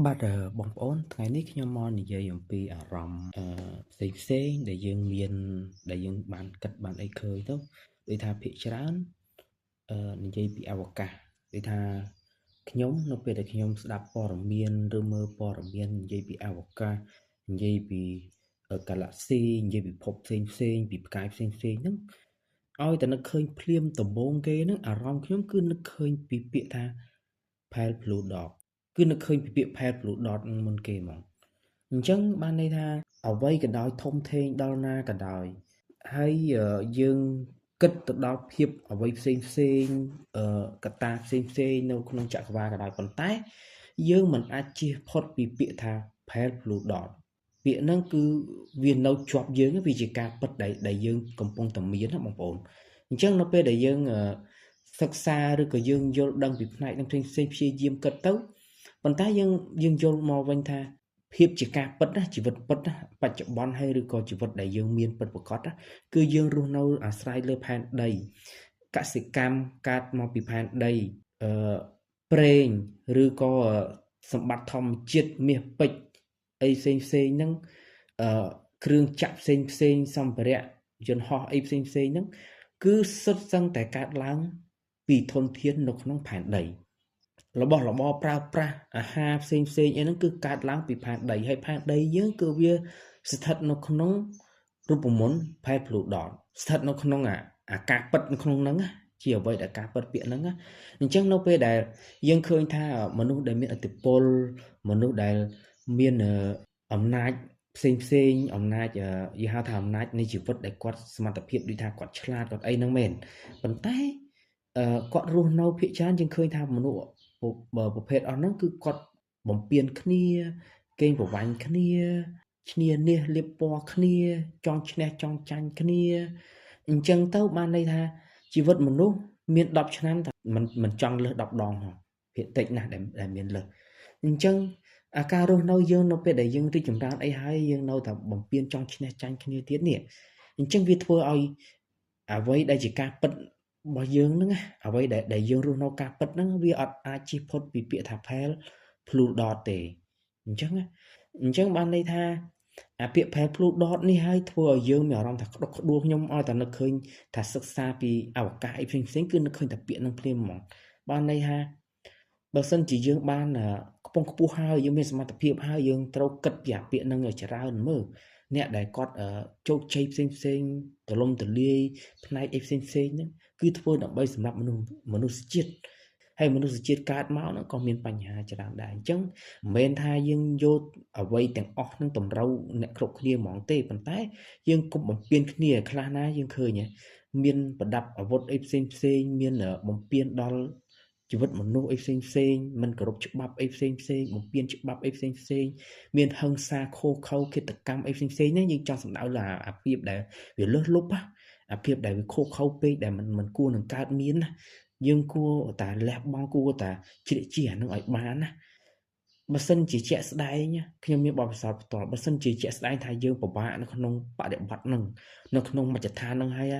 បាទបងប្អូនថ្ងៃនេះខ្ញុំមកនិយាយអំពីអារម្មណ៍ផ្សេងៗដែលយើងបានគិតបានអីឃើញទៅដូចថាភាគច្រើននិយាយពីអវកាសដូចថាខ្ញុំនៅពេលដែលខ្ញុំស្ដាប់ព័ត៌មានឬមើលព័ត៌មាននិយាយពីអវកាសនិយាយពីកាឡាក់ស៊ីនិយាយពីភពផ្សេងពីផ្កាយផ្សេងហ្នឹងឲ្យតែនឹកឃើញភ្លាមដំបូងគេហ្នឹងអារម្មណ៍ខ្ញុំគឺនឹកឃើញពីពាក្យថា Pale Blue Dot គឺនឹកឃើញពីពាក្យ Pale Blue Dot នឹងមុនគេហ្មងអញ្ចឹងបានន័យថាអ្វីក៏ដោយធំធេងដល់ណាក៏ដោយហើយយើងគិតទៅដល់ភាពអ្វីផ្សេងកត្តាផ្សេងនៅក្នុងចក្រវាឡក៏ដោយប៉ុន្តែយើងមិនអាចជៀសផុតពីពាក្យថា Pale Blue Dot ពាក្យហ្នឹងគឺវានៅជាប់យើងវាជាការពិតដែលយើងកំពុងតែមានណាបងប្អូនអញ្ចឹងនៅពេលដែលយើងសិក្សាឬក៏យើងយល់ដឹងពីផ្នែកនឹងផ្សេងព្យាយាមគិតទៅប៉ុន្តែយើងយល់មកវិញថាភាពជាការពិតណាជីវិតពិតណាបច្ចុប្បន្នហើយឬក៏ជីវិតដែលយើងមានពិតប្រាកដណាគឺយើងរស់នៅអាស្រ័យលើផែនដីកសិកម្មកើតមកពីផែនដីប្រេងឬក៏សម្បត្តិធម្មជាតិមាសពេជ្រអីផ្សេងហ្នឹងគ្រឿងចាក់ផ្សេងសម្ភារៈយន្តហោះអីផ្សេងហ្នឹងគឺសុទ្ធសឹងតែកើតឡើងពីធនធាននៅក្នុងផែនដីរបស់របរប្រើប្រាស់អាហារផ្សេងអីហ្នឹងគឺកើតឡើងពីផែនដីហើយផែនដីយើងគឺវាស្ថិតនៅក្នុងរូបមន្ត Pale Blue Dot ស្ថិតនៅក្នុងអាការពិតនៅក្នុងហ្នឹងជាអ្វីដែលការពិតពាក្យហ្នឹងអញ្ចឹងនៅពេលដែលយើងឃើញថាមនុស្សដែលមានឥទ្ធិពលមនុស្សដែលមានអំណាចផ្សេងអំណាចយល់ហៅថាអំណាចនៃជីវិតដែលគាត់សមត្ថភាពដូចថាគាត់ឆ្លាតគាត់អីហ្នឹងមែនប៉ុន្តែគាត់រស់នៅភាគច្រើនយើងឃើញថាមនុស្សប្រភេទអស់ហ្នឹងគឺគាត់បំពេញគ្នាកេងប្រវ័ញ្ចគ្នាឈ្នានីសលៀបពណ៌គ្នាចង់ឈ្នះចង់ចាញ់គ្នាអញ្ចឹងទៅបានន័យថាជីវិតមនុស្សមាន10ឆ្នាំតែមិនចង់លើស10ដងផងភាគតិចណាស់ដែលមានលើសអញ្ចឹងអាការរស់នៅយើងនៅពេលដែលយើងរីកចម្រើនអីហើយយើងនៅតែបំពេញចង់ឈ្នះចាញ់គ្នាទៀតនេះអញ្ចឹងវាធ្វើឲ្យអ្វីដែលជាការពិតរបស់យើងហ្នឹងអ្វីដែលយើងរស់នៅការពិតហ្នឹងវាអត់អាចជិះផុតពីពាក្យថា Pale Blue Dot ទេអញ្ចឹងបានន័យថាអាពាក្យ Pale Blue Dot នេះហើយធ្វើឲ្យយើងមានអារម្មណ៍ថាក្តុកក្តួលខ្ញុំឲ្យតែនឹកឃើញថាសិក្សាពីអវកាសអីផ្សេងគឺនឹកឃើញតែពាក្យហ្នឹងភ្លាមហ្មងបានន័យថាបើសិនជាយើងបានខ្ពង់ខ្ពស់ហើយយើងមានសមត្ថភាពហើយយើងត្រូវគិតពីអាពាក្យហ្នឹងច្រើនមើលអ្នកដែលគាត់ជោគជ័យផ្សេងទលំទលាយផ្នែកអីផ្សេងហ្នឹងគឺធ្វើដើម្បីសម្រាប់មនុស្សជាតិហើយមនុស្សជាតិកើតមកហ្នឹងក៏មានបញ្ហាច្រើនដែរអញ្ចឹងមិនមែនថាយើងយកអ្វីទាំងអស់ហ្នឹងតម្រូវអ្នកគ្រប់គ្នាហ្មងទេប៉ុន្តែយើងកុំបំពេញគ្នាខ្លះណាយើងឃើញមានប្រដាប់អាវុធអីផ្សេងមានបំពេញដល់ជីវិតមនុស្សអីផ្សេងមិនគោរពច្បាប់អីផ្សេងបំពេញច្បាប់អីផ្សេងមានហិង្សាខូខើឃាតកម្មអីផ្សេងហ្នឹងយើងចង់សម្ដៅលើអាភាពដែលវាលើសលប់អាភាពដែលវាខូខើពេកដែលមិនគួរនឹងកើតមានណាយើងគួរតែលះបង់គួរតែជ្រៀកជាអានឹងឲ្យបានណាបើសិនជាជាក់ស្ដែងខ្ញុំមានបទពិសោធន៍ផ្ទាល់បើសិនជាជាក់ស្ដែងថាយើងពិបាកនៅក្នុងបដិបត្តិនឹងនៅក្នុងមជ្ឈដ្ឋាននឹងហើយ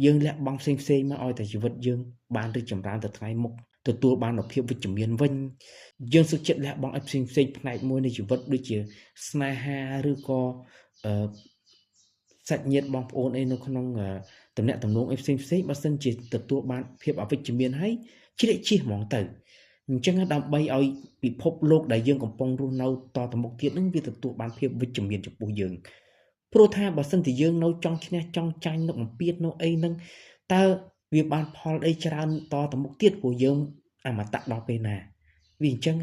យើងលះបង់ផ្សេងមកឲ្យតែជីវិតយើងបានរីកចម្រើនទៅថ្ងៃមុខទទួលបាននូវភាពវិជ្ជមានវិញយើងសុខចិត្តលះបង់ឲ្យផ្សេងផ្នែកមួយនៃជីវិតដូចជាស្នេហាឬក៏សាច់ញាតិបងប្អូនអីនៅក្នុងតំណែងតំណងអីផ្សេងបើសិនជាទទួលបានភាពអវិជ្ជមានហើយជ្រៀកជៀសហ្មងទៅអញ្ចឹងដើម្បីឲ្យពិភពលោកដែលយើងកំពុងរស់នៅតទៅមុខទៀតនឹងវាទទួលបានភាពវិជ្ជមានចំពោះយើងព្រោះថាបើសិនជាយើងនៅចង់ឈ្នះចង់ចាញ់នៅបំពេញនៅអីហ្នឹងតើវាបានផលអីច្រើនតទៅមុខទៀតព្រោះយើងអមតៈដល់ពេលណាវាអញ្ចឹង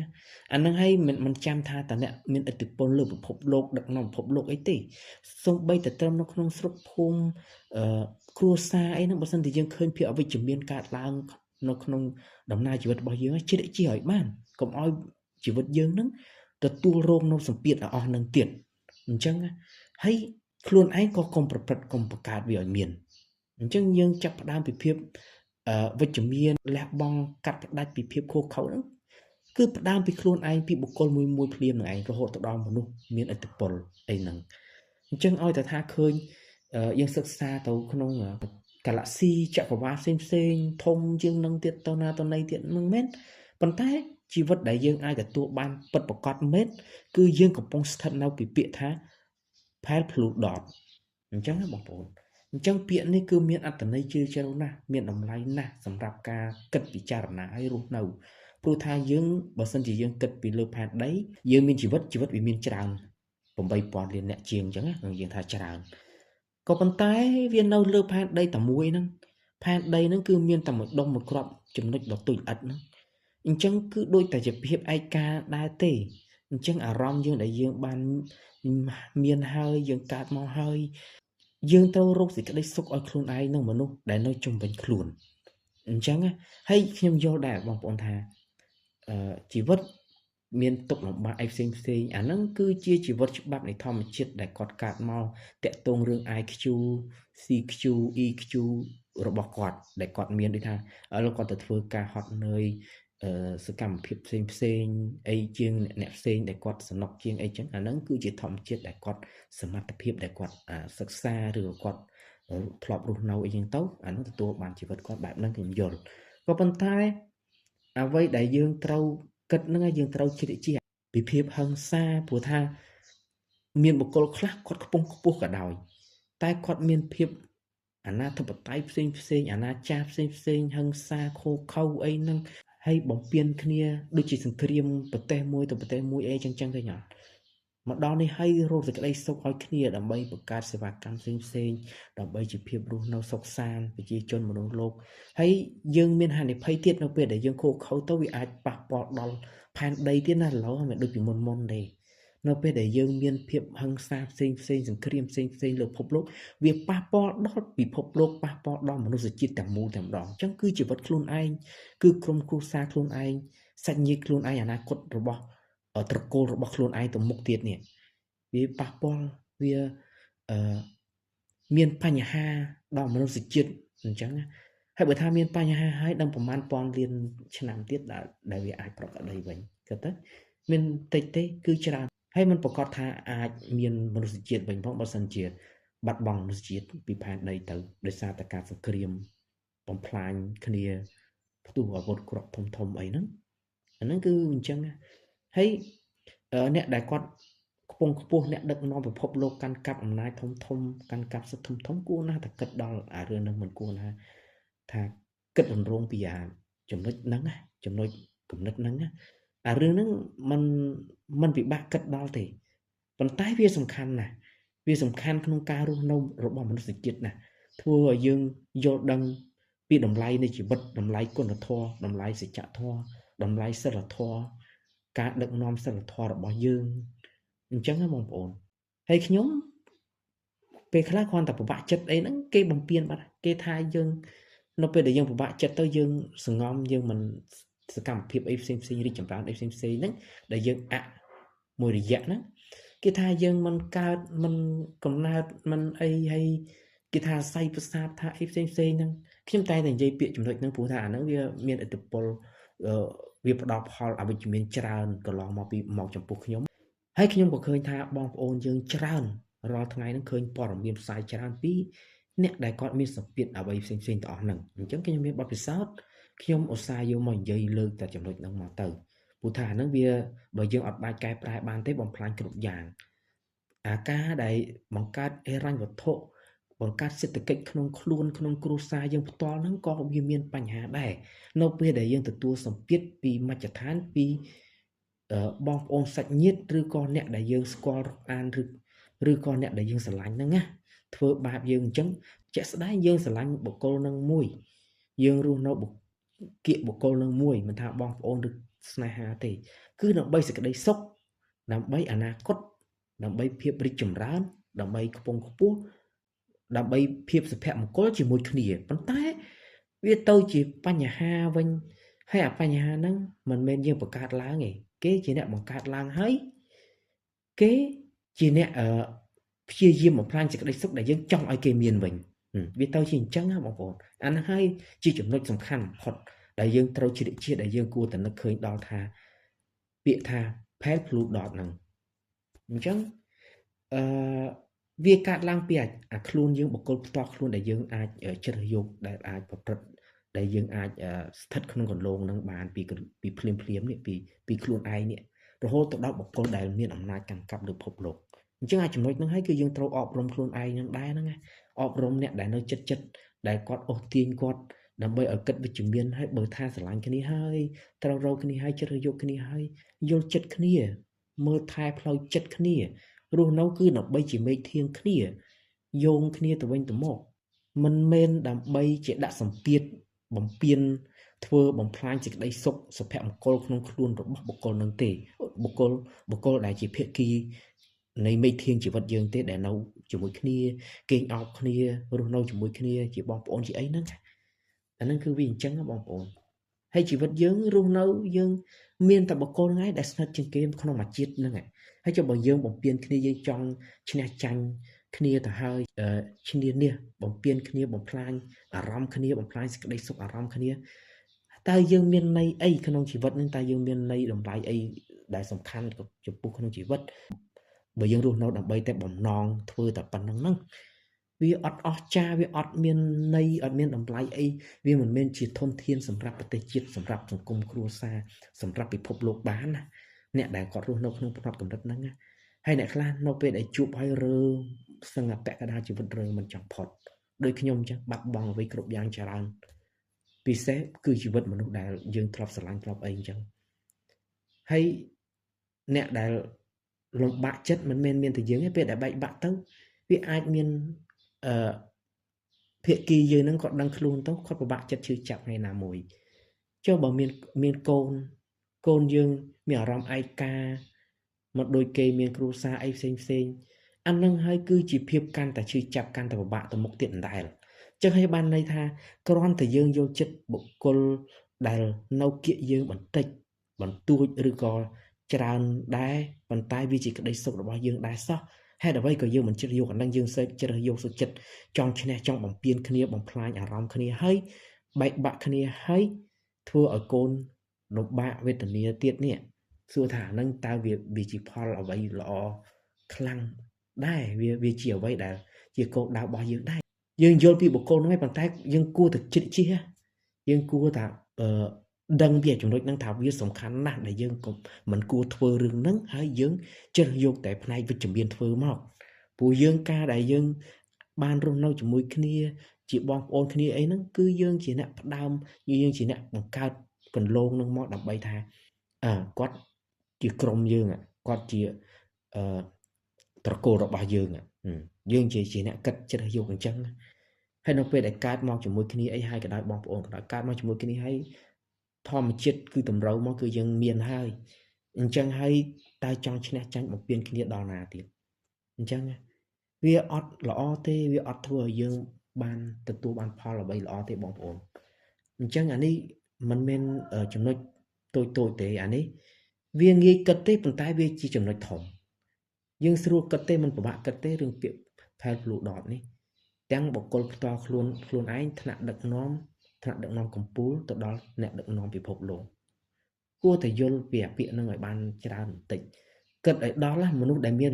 អាហ្នឹងហើយមិនចាំថាតអ្នកមានឥទ្ធិពលលើពិភពលោកដឹកនាំពិភពលោកអីទេសូម្បីតែត្រឹមនៅក្នុងស្រុកភូមិគ្រួសារអីហ្នឹងបើសិនជាយើងឃើញភាពអវិជ្ជមានកើតឡើងនៅក្នុងដំណើរជីវិតរបស់យើងជ្រៀកជាឲ្យបានកុំឲ្យជីវិតយើងហ្នឹងទទួលរងនៅសម្ពាធអស់នឹងទៀតអញ្ចឹងហើយខ្លួនឯងក៏កុំប្រព្រឹត្តកុំបង្កើតវាឲ្យមានអញ្ចឹងយើងចាប់ផ្ដើមពីភាពវិជ្ជមានលះបង់កាត់ផ្ដាច់ពីភាពខុសខើហ្នឹងគឺផ្ដើមពីខ្លួនឯងពីបុគ្គលមួយភ្លាមនឹងឯងរហូតទៅដល់មនុស្សមានឥទ្ធិពលអីហ្នឹងអញ្ចឹងឲ្យតែថាឃើញយើងសិក្សាទៅក្នុងកាឡាក់ស៊ីចក្រវាឡផ្សេងធំជាងនឹងទៀតទៅណាទៅណីទៀតមិនមែនប៉ុន្តែ ជីវិតដែលយើងអាចទទួលបានពិតប្រាកដមែនគឺយើងកំពុងស្ថិតនៅពីពាក្យថាផែនភ្លូដតអញ្ចឹងណាបងប្អូនអញ្ចឹងពាក្យនេះគឺមានអត្ថន័យជ្រាលជ្រៅណាស់មានតម្លៃណាស់សម្រាប់ការគិតពិចារណាឲ្យរស់នៅព្រោះថាយើងបើសិនជាយើងគិតពីលើផែនដីយើងមានជីវិតវាមានច្រើន 8000 លានអ្នកជាងអញ្ចឹងណាយើងថាច្រើនក៏ប៉ុន្តែវានៅលើផែនដីតែមួយហ្នឹងផែនដីហ្នឹងគឺមានតែមួយដុំមួយគ្រាប់ចំណុចដ៏តូចល្អិតហ្នឹងអញ្ចឹងគឺដូចតែជាភាពឯកាដែរទេអញ្ចឹងអារម្មណ៍យើងដែលយើងបានមានហើយយើងកើតមកហើយយើងត្រូវរកសេចក្តីសុខឲ្យខ្លួនឯងនិងមនុស្សដែលនៅជុំវិញខ្លួនអញ្ចឹងហើយខ្ញុំយល់ដែរបងប្អូនថាជីវិតមានទុក្ខលំបាកអីផ្សេងផ្សេងអាហ្នឹងគឺជាជីវិតច្បាប់នៃធម្មជាតិដែលគាត់កើតមកតាក់ទងរឿង IQ CQ EQ របស់គាត់ដែលគាត់មានដូចថាឥឡូវគាត់ទៅធ្វើការហត់នឿយសកម្មភាពផ្សេងអីជាងអ្នកផ្សេងដែលគាត់សំណុកជាងអីចឹងអាហ្នឹងគឺជាធម្មជាតិដែលគាត់សមត្ថភាពដែលគាត់សិក្សាឬគាត់ធ្លាប់រស់នៅអីចឹងទៅអាហ្នឹងទទួលបានជីវិតគាត់បែបហ្នឹងខ្ញុំយល់ក៏ប៉ុន្តែអ្វីដែលយើងត្រូវគិតហ្នឹងយើងត្រូវជ្រាបជាពីភាពហិង្សាព្រោះថាមានបុគ្គលខ្លះគាត់ខ្ពង់ខ្ពស់ក៏ដោយតែគាត់មានភាពអាណាធិបតេយ្យផ្សេងអាណាចារ្យផ្សេងហិង្សាខូខើអីហ្នឹងហើយបំពេញគ្នាដូចជាសង្គ្រាមប្រទេសមួយទៅប្រទេសមួយអីចឹងទៅញ៉ាំមកដល់នេះហើយរកសេចក្តីសុខឲ្យគ្នាដើម្បីបង្កើតសេវាកម្មផ្សេងដើម្បីជាភាពរស់នៅសុខសាន្តប្រជាជនមនុស្សលោកហើយយើងមានហានិភ័យទៀតនៅពេលដែលយើងខូខើទៅវាអាចប៉ះពាល់ដល់ផែនដីទៀតណាឡូវមិនដូចពីមុនទេនៅពេលដែលយើងមានភាពហិង្សាផ្សេងសង្គ្រាមផ្សេងលើពិភពលោកវាប៉ះពាល់ដល់ពិភពលោកប៉ះពាល់ដល់មនុស្សជាតិទាំងមូលតែម្ដងអញ្ចឹងគឺជីវិតខ្លួនឯងគឺក្រុមគ្រួសារខ្លួនឯងសាច់ញាតិខ្លួនឯងអនាគតរបស់ត្រកូលរបស់ខ្លួនឯងទៅមុខទៀតនេះវាប៉ះពាល់វាមានបញ្ហាដល់មនុស្សជាតិអញ្ចឹងហើយបើថាមានបញ្ហាហើយដល់ប្រមាណពាន់លានឆ្នាំទៀតដែលវាអាចប្រកបដីវិញគិតទៅមានតិចទេគឺច្រើនហើយมันប្រកាសថាអាចមានមនុស្សជាតិវិញផងបើសិនជាបាត់បង់មនុស្សជាតិពីផែនដីទៅដោយសារតែការសង្គ្រាមបំផ្លាញគ្នាផ្ទុះអាវុធគ្រាប់ធំអីហ្នឹងអាហ្នឹងគឺអញ្ចឹងហើយអ្នកដែលគាត់ខ្ពង់ខ្ពស់អ្នកដឹកនាំពិភពលោកកាន់កាប់អំណាចធំកាន់កាប់សិទ្ធិធំគួរណាស់តែគិតដល់អារឿងហ្នឹងមិនគួរណាថាគិតរំរងពីចំណុចហ្នឹងចំណុចគំនិតហ្នឹងអារឿងហ្នឹងมันពិបាកគិតដល់ទេប៉ុន្តែវាសំខាន់ណាស់វាសំខាន់ក្នុងការរស់នៅរបស់មនុស្សជាតិណាធ្វើឲ្យយើងយល់ដឹងពីតម្លៃនៃជីវិតតម្លៃគុណធម៌តម្លៃសច្ចធម៌តម្លៃសិលធម៌ការដឹកនាំសិលធម៌របស់យើងអញ្ចឹងណាបងប្អូនហើយខ្ញុំពេលខ្លះគ្រាន់តែពិបាកចិត្តអីហ្នឹងគេបំពេញបាត់គេថាយើងនៅពេលដែលយើងពិបាកចិត្តទៅយើងសង្ងំយើងមិនសកម្មភាពអីផ្សេងរីកចម្រើនអីផ្សេងហ្នឹងដែលយើងមួយរយៈហ្នឹងគេថាយើងមិនកើតមិនកំណើតមិនអីហើយគេថាស័យប្រសាទថាអីផ្សេងហ្នឹងខ្ញុំតែនិយាយពាក្យចំណុចហ្នឹងព្រោះថាអាហ្នឹងវាមានឥទ្ធិពលវាផ្ដល់ផលអវិជ្ជមានច្រើនកន្លងមកចំពោះខ្ញុំហើយខ្ញុំក៏ឃើញថាបងប្អូនយើងច្រើនរាល់ថ្ងៃហ្នឹងឃើញព័ត៌មានផ្សាយច្រើនពីអ្នកដែលគាត់មានសម្ពាធអ្វីផ្សេងទាំងអស់ហ្នឹងអញ្ចឹងខ្ញុំមានបទពិសោធន៍ខ្ញុំឧស្សាហ៍យកមកនិយាយលើកតែចំណុចហ្នឹងមកទៅព្រោះថាអាហ្នឹងវាបើយើងអត់បាច់កែប្រែបានទេបំផ្លាញគ្រប់យ៉ាងអាការដែលបង្កើតហិរញ្ញវត្ថុបង្កើតសេដ្ឋកិច្ចក្នុងខ្លួនក្នុងគ្រួសារយើងផ្ទាល់ហ្នឹងក៏វាមានបញ្ហាដែរនៅពេលដែលយើងទទួលសម្ពាធពីមជ្ឈដ្ឋានពីបងប្អូនសាច់ញាតិឬក៏អ្នកដែលយើងស្គាល់អានឬក៏អ្នកដែលយើងស្រឡាញ់ហ្នឹងណាធ្វើបាបយើងអញ្ចឹងជាក់ស្ដែងយើងស្រឡាញ់បុគ្គលនឹងមួយយើងរស់នៅគៀកបុគ្គលនឹងមួយមិនថាបងប្អូនឬស្នេហាទេគឺដើម្បីសេចក្តីសុខដើម្បីអនាគតដើម្បីភាពរីកចម្រើនដើម្បីខ្ពង់ខ្ពស់ដើម្បីភាពសុភមង្គលជាមួយគ្នាប៉ុន្តែវាទៅជាបញ្ហាវិញហើយអាបញ្ហាហ្នឹងមិនមែនយើងបង្កើតឡើងទេគេជាអ្នកបង្កើតឡើងហើយគេជាអ្នកព្យាយាមបំផ្លាញសេចក្តីសុខដែលយើងចង់ឲ្យគេមានវិញវាទៅជាអញ្ចឹងណាបងប្អូនអាហ្នឹងហើយជាចំណុចសំខាន់បំផុតដែលយើងត្រូវជ្រាបជាដែលយើងគួរតែនឹកឃើញដល់ថាពាក្យថា Pale Blue Dot ហ្នឹងអញ្ចឹងវាកើតឡើងពីអាខ្លួនយើងបុគ្គលផ្ទាល់ខ្លួនដែលយើងអាចជ្រើសយកដែលអាចប្រព្រឹត្ត ដែលយើងអាចស្ថិតក្នុងកន្លងនឹងបានពីភ្លាមនេះពីខ្លួនឯងនេះរហូតទៅដល់បុគ្គលដែលមានអំណាចកាន់កាប់លើពិភពលោកអញ្ចឹងចំណុចហ្នឹងហើយគឺយើងត្រូវអប់រំខ្លួនឯងនឹងដែរហ្នឹងណាអប់រំអ្នកដែលនៅចិត្តដែលគាត់អូសទាញគាត់ដើម្បីឲ្យគិតវិជ្ជមានហើយបើថាស្រឡាញ់គ្នាហើយត្រូវរកគ្នាហើយចិត្តយកគ្នាហើយយល់ចិត្តគ្នាមើលថែផ្លូវចិត្តគ្នារស់នៅគឺដើម្បីជាមេឃធៀងគ្នាយោងគ្នាទៅវិញទៅមកមិនមែនដើម្បីជាដាក់សម្ពាធបំពេញធ្វើបំផ្លាញសេចក្តីសុខសុភមង្គលក្នុងខ្លួនរបស់បុគ្គលនឹងទេបុគ្គលដែលជាភាគីនៃមេឃធៀងជីវិតយើងទេដែលនៅជាមួយគ្នាគេងអោបគ្នារស់នៅជាមួយគ្នាជាបងប្អូនជាអីហ្នឹងអាហ្នឹងគឺវាអញ្ចឹងបងប្អូនហើយជីវិតយើងរស់នៅយើងមានតែបុគ្គលហ្នឹងឯងដែលស្និទ្ធជាងគេក្នុងមួយជាតិហ្នឹងហើយចុះបើយើងបំពេញគ្នាយើងចង់ឈ្នះចាញ់គ្នាទៅហើយឈ្នានេះបំពេញគ្នាបំផ្លាញអារម្មណ៍គ្នាបំផ្លាញសេចក្តីសុខអារម្មណ៍គ្នាតើយើងមានន័យអីក្នុងជីវិតហ្នឹងតើយើងមានន័យតម្លៃអីដែលសំខាន់ចំពោះក្នុងជីវិតបើយើងរស់នៅដើម្បីតែបំណងធ្វើតែប៉ុណ្្នឹងហ្នឹងវាអត់អស្ចារ្យវាអត់មានន័យអត់មានតម្លៃអីវាមិនមែនជាធនធានសម្រាប់ប្រទេសជាតិសម្រាប់សង្គមគ្រួសារសម្រាប់ពិភពលោកបានណាអ្នកដែលគាត់រស់នៅក្នុងផ្នត់កម្រិតហ្នឹងណាហើយអ្នកខ្លះនៅពេលដែលជួបហើយរើសឹងពាក់កណ្ដាលជីវិតរើមិនចង់ផុតដូចខ្ញុំអញ្ចឹងបាត់បង់អ្វីគ្រប់យ៉ាងច្រើនពិសេសគឺជីវិតមនុស្សដែលយើងធ្លាប់ស្រឡាញ់ធ្លាប់អីអញ្ចឹងហើយអ្នកដែលលំបាកចិត្តមិនមែនមានតែយើងទេពេលដែលបែកបាក់ទៅវាអាចមានភាគីយើងហ្នឹងគាត់ដឹងខ្លួនទៅគាត់ពិបាកចិត្តឈឺចាប់ថ្ងៃណាមួយចុះបើមានកូនយើងមានអារម្មណ៍ឯកាមកដូចគេមានគ្រួសារអីផ្សេងអានឹងហើយគឺជាភាពកាន់តែឈឺចាប់កាន់តែពិបាកទៅមុខទៀតដដែលចឹងហើយបានន័យថាគ្រាន់តែយើងយកចិត្តបុគ្គលដែលនៅគៀកយើងបន្តិចបន្តួចឬក៏ច្រើនដែរប៉ុន្តែវាជាក្តីសុខរបស់យើងដែរសោះហេតុអ្វីក៏យើងមិនជ្រើសយកអានឹងយើងជ្រើសយកសុខចិត្តចង់ឈ្នះចង់បំពេញគ្នាបំផ្លាញអារម្មណ៍គ្នាហើយបែកបាក់គ្នាហើយធ្វើឲ្យកូនលំបាកវេទនាទៀតនេះសួរថាអានឹងតើវាជាផលអ្វីល្អខ្លាំងដែរវាជាអ្វីដែលជាគោលដៅរបស់យើងដែរយើងយល់ពីបុគ្គលនោះហើយប៉ុន្តែយើងគួរតែជិតជិះយើងគួរតែដឹងពីចំណុចហ្នឹងថាវាសំខាន់ណាស់ដែលយើងមិនគួរធ្វើរឿងហ្នឹងហើយយើងជ្រើសយកតែផ្នែកវិជ្ជមានធ្វើមកព្រោះយើងការដែលយើងបានរស់នៅជាមួយគ្នាជាបងប្អូនគ្នាអីហ្នឹងគឺយើងជាអ្នកផ្ដើមយើងជាអ្នកបង្កើតកន្លងនឹងមកដើម្បីថាគាត់ជាក្រុមយើងគាត់ជាត្រកូលរបស់យើងជាអ្នកគិតជ្រើសយកអញ្ចឹងហើយនៅពេលដែលកើតមកជាមួយគ្នាអីហើយក៏ដោយបងប្អូនក៏ដោយកើតមកជាមួយគ្នាហើយធម្មជាតិគឺតម្រូវមកគឺយើងមានហើយអញ្ចឹងហើយតើចង់ឈ្នះចាញ់បំពេញគ្នាដល់ណាទៀតអញ្ចឹងវាអត់ល្អទេវាអត់ធ្វើឲ្យយើងបានទទួលបានផលអ្វីល្អទេបងប្អូនអញ្ចឹងអានេះមិនមែនចំណុចតូចទេអានេះវាងាយគិតទេប៉ុន្តែវាជាចំណុចធំយើងស្រួលគិតទេមិនពិបាកគិតទេរឿងពាក្យផែលភ្លូដតនេះទាំងបុគ្គលផ្ទាល់ខ្លួនឯងថ្នាក់ដឹកនាំកម្ពុជាទៅដល់អ្នកដឹកនាំពិភពលោកគួរតែយល់ពីពាក្យហ្នឹងឲ្យបានច្រើនបន្តិចគិតឲ្យដល់មនុស្សដែលមាន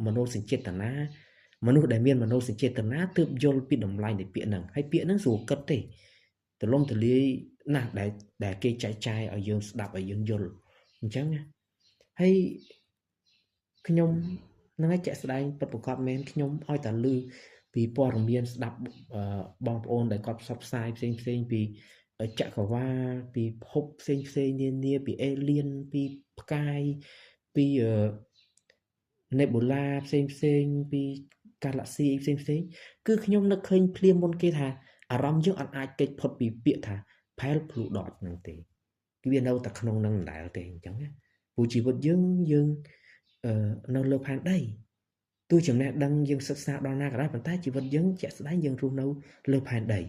មនោសញ្ចេតនាទើបយល់ពីតម្លៃនៃពាក្យហ្នឹងហើយពាក្យហ្នឹងស្រួលគិតទេទលំទលាយណាស់ដែលគេចែកចាយឲ្យយើងស្ដាប់ឲ្យយើងយល់អញ្ចឹងហើយខ្ញុំនឹងឲ្យជាក់ស្ដែងពិតប្រាកដមែនខ្ញុំឲ្យតែឮពីព័ត៌មានស្ដាប់បងប្អូនដែលគាត់ផ្សព្វផ្សាយផ្សេងពីចក្រវាឡពីភពផ្សេងនានាពីអេលៀនពីផ្កាយពីnebula ផ្សេងពី galaxy ផ្សេងគឺខ្ញុំនឹកឃើញភ្លាមមុនគេថាអារម្មណ៍យើងអាចគេចផុតពីពាក្យថា Pale Blue Dot ហ្នឹងទេគឺវានៅតែក្នុងនឹងដដែលទេអញ្ចឹងណាព្រោះជីវិតយើងនៅលើផែនដីទោះចំណេះដឹងយើងសិក្សាដល់ណាក៏ដោយប៉ុន្តែជីវិតយើងជាក់ស្ដែងយើងរស់នៅលើផែនដី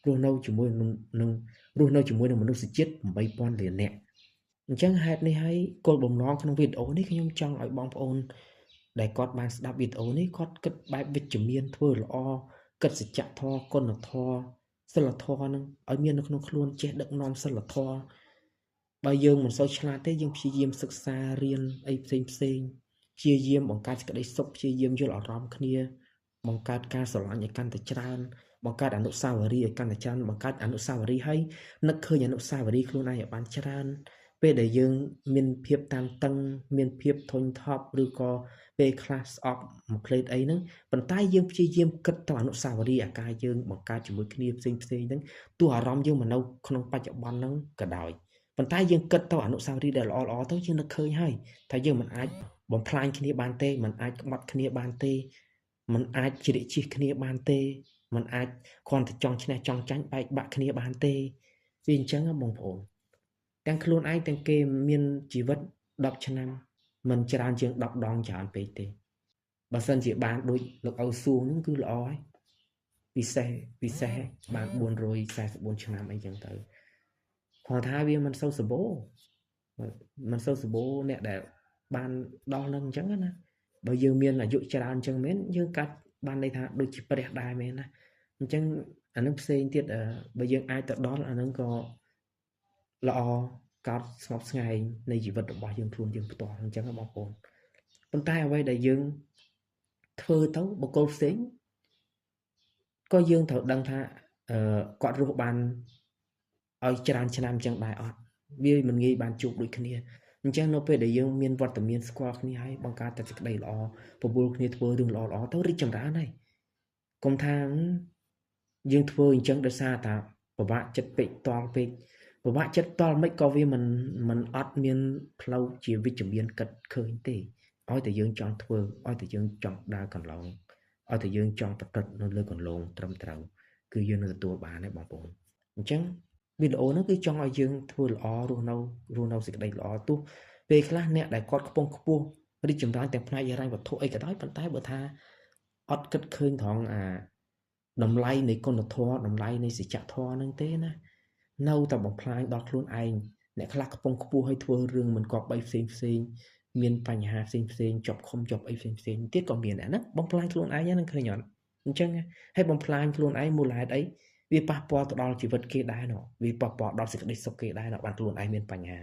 រស់នៅជាមួយនឹងមនុស្សជាតិ 8,000 លាននាក់អញ្ចឹងហេតុនេះហើយគោលបំណងក្នុងវីដេអូនេះខ្ញុំចង់ឲ្យបងប្អូនដែលគាត់បានស្ដាប់វីដេអូនេះគាត់គិតបែបវិជ្ជមានធ្វើល្អគិតសច្ចធម៌គុណធម៌សិលធម៌នឹងឲ្យមាននៅក្នុងខ្លួនចេះដឹកនាំសិលធម៌បើយើងមិនសូវឆ្លាតទេយើងព្យាយាមសិក្សារៀនអីផ្សេងព្យាយាមបង្កើតសេចក្តីសុខព្យាយាមយល់អារម្មណ៍គ្នាបង្កើតការស្រឡាញ់ឲ្យកាន់តែច្រើន បង្កើតអនុស្សាវរីយ៍ឲ្យកាន់តែច្រើនបង្កើតអនុស្សាវរីយ៍ឲ្យនឹកឃើញអនុស្សាវរីយ៍ខ្លួនឯងឲ្យបានច្រើនពេលដែលយើងមានភាពតានតឹងមានភាពធុញថប់ឬក៏ពេលខ្លះស្អប់មួយផ្លេតអីហ្នឹងប៉ុន្តែយើងព្យាយាមគិតទៅអនុស្សាវរីយ៍អាការយើងបង្កើតជាមួយគ្នាផ្សេងហ្នឹងទោះអារម្មណ៍យើងមិននៅក្នុងបច្ចុប្បន្នហ្នឹងក៏ដោយប៉ុន្តែយើងគិតទៅអនុស្សាវរីយ៍ដែលល្អៗទៅយើងនឹកឃើញហើយថាយើងមិនអាចបំផ្លាញគ្នាបានទេមិនអាចក្បត់គ្នាបានទេមិនអាចជ្រៀកជិះគ្នាបានទេមិនអាចគ្រាន់តែចង់ឈ្នះចង់ចាញ់បែកបាក់គ្នាបានទេវាអញ្ចឹងបងប្អូនទាំងខ្លួនឯងទាំងគេមានជីវិត10ឆ្នាំមិនច្រើនជាង10ដងច្រើនពេកទេបើសិនជាបានដូចលោកឪសួងហ្នឹងគឺល្អហើយពិសេសបាន444ឆ្នាំអីចឹងទៅគាត់ថាវាមិនសូវសម្បូរអ្នកដែលបានដល់នឹងអញ្ចឹងណាបើយើងមានអាយុច្រើនអញ្ចឹងមែនយើងកាត់បានន័យថាដូចជាព្រះដែរមែនណាអញ្ចឹងអានឹងផ្សេងទៀតបើយើងអាចទៅដល់អានឹងក៏ល្អកោតស្ងប់ស្ងាយនៃជីវិតរបស់យើងខ្លួនយើងផ្ទាល់អញ្ចឹងបងប្អូនប៉ុន្តែអ្វីដែលយើងធ្វើទៅបុគ្គលផ្សេងក៏យើងត្រូវដឹងថាគាត់រស់បានឲ្យច្រើនឆ្នាំអញ្ចឹងដែរអត់វាមិនងាយបានជួបដូចគ្នាអញ្ចឹងនៅពេលដែលយើងមានវត្តមានស្គាល់គ្នាហើយបង្កើតតែសេចក្តីល្អពពលគ្នាធ្វើរឿងល្អៗទៅរីកចម្រើនហើយកុំថាយើងធ្វើអញ្ចឹងដោយសារតែពិបាកចិត្តពេកតល់ពេកពិបាកចិត្តតល់មិនក៏វាមិនអត់មានផ្លូវជាវិជ្ជមានគិតឃើញទេឲ្យតែយើងចង់ធ្វើឲ្យតែយើងចង់ដើរកន្លងឲ្យតែយើងចង់ប្រព្រឹត្តនៅលើកន្លងត្រឹមត្រូវគឺយើងនឹងទទួលបានហើយបងប្អូនអញ្ចឹងវីដេអូហ្នឹងគឺចង់ឲ្យយើងធ្វើល្អរស់នៅសេចក្តីល្អទោះពេលខ្លះអ្នកដែលគាត់ខ្ពង់ខ្ពស់រីកចម្រើនទាំងផ្នែកហិរញ្ញវត្ថុអីក៏ដោយប៉ុន្តែបើថាអត់គិតឃើញត្រង់អាតម្លៃនៃគុណធម៌តម្លៃនៃសច្ចធម៌ហ្នឹងទេណានៅតែបំផ្លាញដល់ខ្លួនឯងអ្នកខ្លះខ្ពង់ខ្ពស់ឲ្យធ្វើរឿងមិនគប្បីផ្សេងមានបញ្ហាផ្សេងជាប់ខំជាប់អីផ្សេងទៀតក៏មានដែរណាបំផ្លាញខ្លួនឯងហ្នឹងឃើញអត់អញ្ចឹងហើយបំផ្លាញខ្លួនឯងមូលហេតុអីវាប៉ះពាល់ទៅដល់ជីវិតគេដែរណោះវាប៉ះពាល់ដល់សេចក្តីសុខគេដែរណោះបានខ្លួនឯងមានបញ្ហា